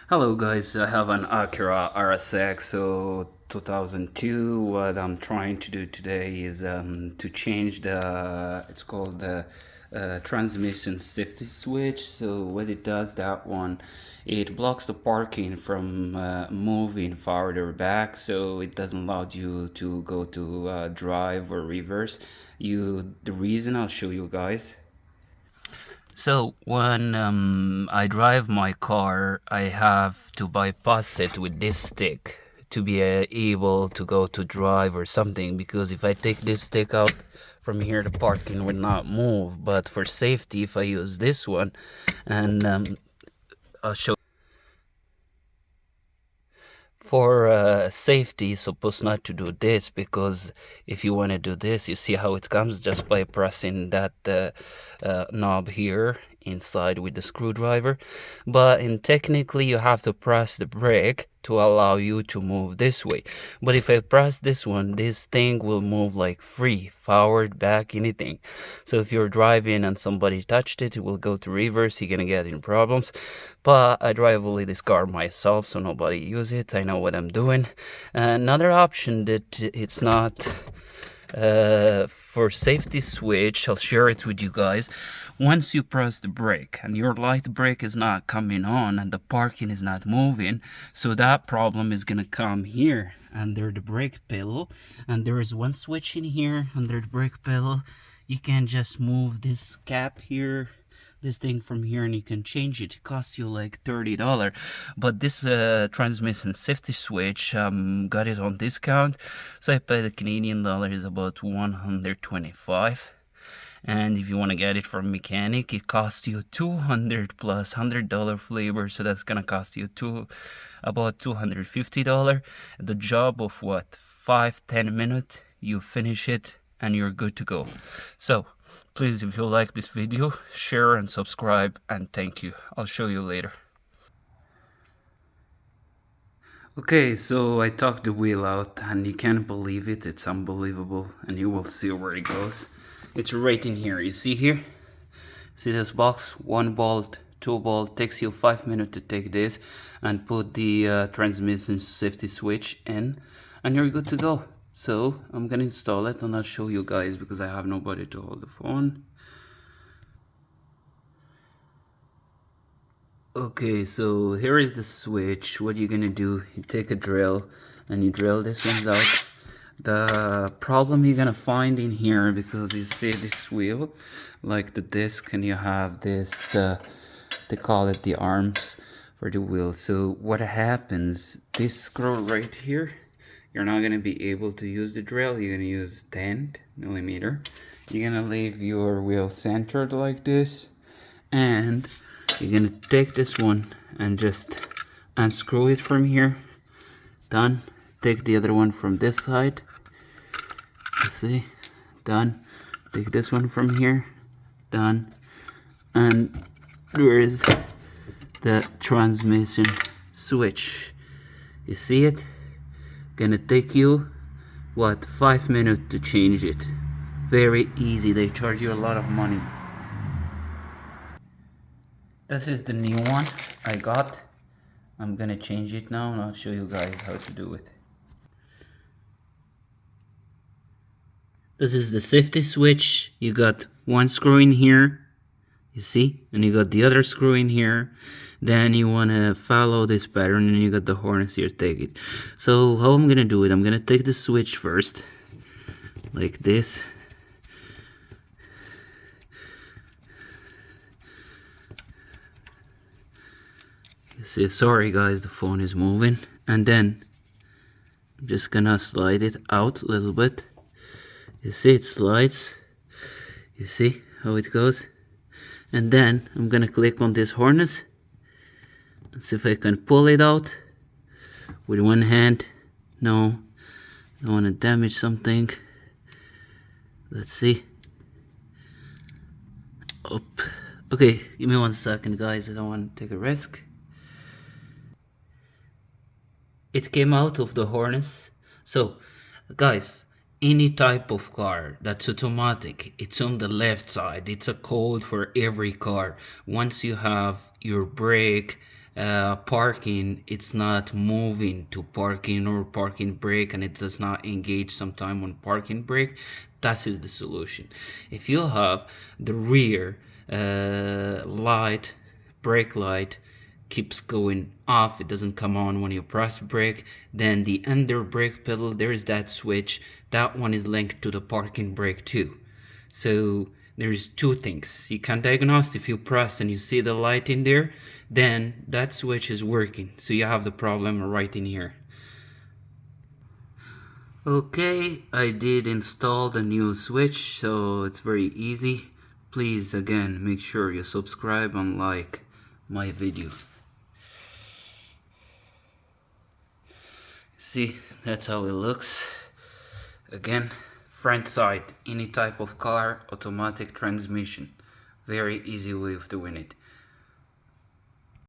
Hello guys, I have an Acura RSX, so 2002. What I'm trying to do today is to change it's called the transmission safety switch. So what it does, that one, it blocks the parking from moving farther back, so it doesn't allow you to go to drive or reverse. The reason I'll show you guys. So when I drive my car, I have to bypass it with this stick to be able to go to drive or something, because if I take this stick out from here, the parking will not move. But for safety, if I use this one, and I'll show. For safety, supposed not to do this, because if you want to do this, you see how it comes just by pressing that knob here inside with the screwdriver. But technically you have to press the brake to allow you to move this way. But if I press this one, this thing will move like free, forward, back, anything. So if you're driving and somebody touched it, it will go to reverse, you're gonna get in problems. But I drive only this car myself, so nobody use it. I know what I'm doing. Another option that it's not for safety switch, I'll share it with you guys. Once you press the brake and your light brake is not coming on and the parking is not moving, so that problem is gonna come here under the brake pedal, and there is one switch in here under the brake pedal. You can just move this cap here, this thing from here, and you can change it. It costs you like $30. But this transmission safety switch, got it on discount, so I paid the Canadian dollar is about 125. And if you want to get it from mechanic, it costs you 200 plus $100 flavor, so that's gonna cost you about $250. The job of what, 5-10 minutes, you finish it and you're good to go. So please, if you like this video, share and subscribe, and thank you. I'll show you later. Okay, so I took the wheel out and you can't believe it. It's unbelievable, and you will see where it goes. It's right in here. You see here? See this box? 1 bolt, 2 bolt. Takes you 5 minutes to take this and put the transmission safety switch in, and you're good to go. So I'm gonna install it and I'll show you guys, because I have nobody to hold the phone. Okay, so here is the switch. What you're gonna do, you take a drill and you drill this one out. The problem you're gonna find in here, because you see this wheel, like the disc, and you have this, they call it the arms for the wheel. So what happens, this screw right here, you're not gonna be able to use the drill. You're gonna use 10 millimeter. You're gonna leave your wheel centered like this, and you're gonna take this one and just unscrew it from here. Done. Take the other one from this side. You see? Done. Take this one from here. Done. And there is the transmission switch. You see it? Gonna take you what, 5 minutes to change it. Very easy. They charge you a lot of money. This is the new one I got. I'm gonna change it now and I'll show you guys how to do it. This is the safety switch. You got one screw in here, you see, and you got the other screw in here. Then you want to follow this pattern and you got the harness here, take it. So how I'm gonna do it, I'm gonna take the switch first, like this. You see, sorry guys, the phone is moving. And then I'm just gonna slide it out a little bit. You see, it slides. You see how it goes? And then I'm gonna click on this harness and see if I can pull it out with one hand. No, I don't want to damage something. Let's see. Up. Okay, give me 1 second guys, I don't want to take a risk. It came out of the harness. So guys, any type of car that's automatic, it's on the left side. It's a code for every car. Once you have your brake parking, it's not moving to parking or parking brake, and it does not engage sometime on parking brake, that is the solution. If you have the rear light, brake light, keeps going off, it doesn't come on when you press brake, then the under brake pedal, there's that switch, that one is linked to the parking brake too. So there's two things you can diagnose. If you press and you see the light in there, then that switch is working, so you have the problem right in here. Okay, I did install the new switch, so it's very easy. Please again make sure you subscribe and like my video. See, that's how it looks. Again, front side, any type of car, automatic transmission. Very easy way of doing it.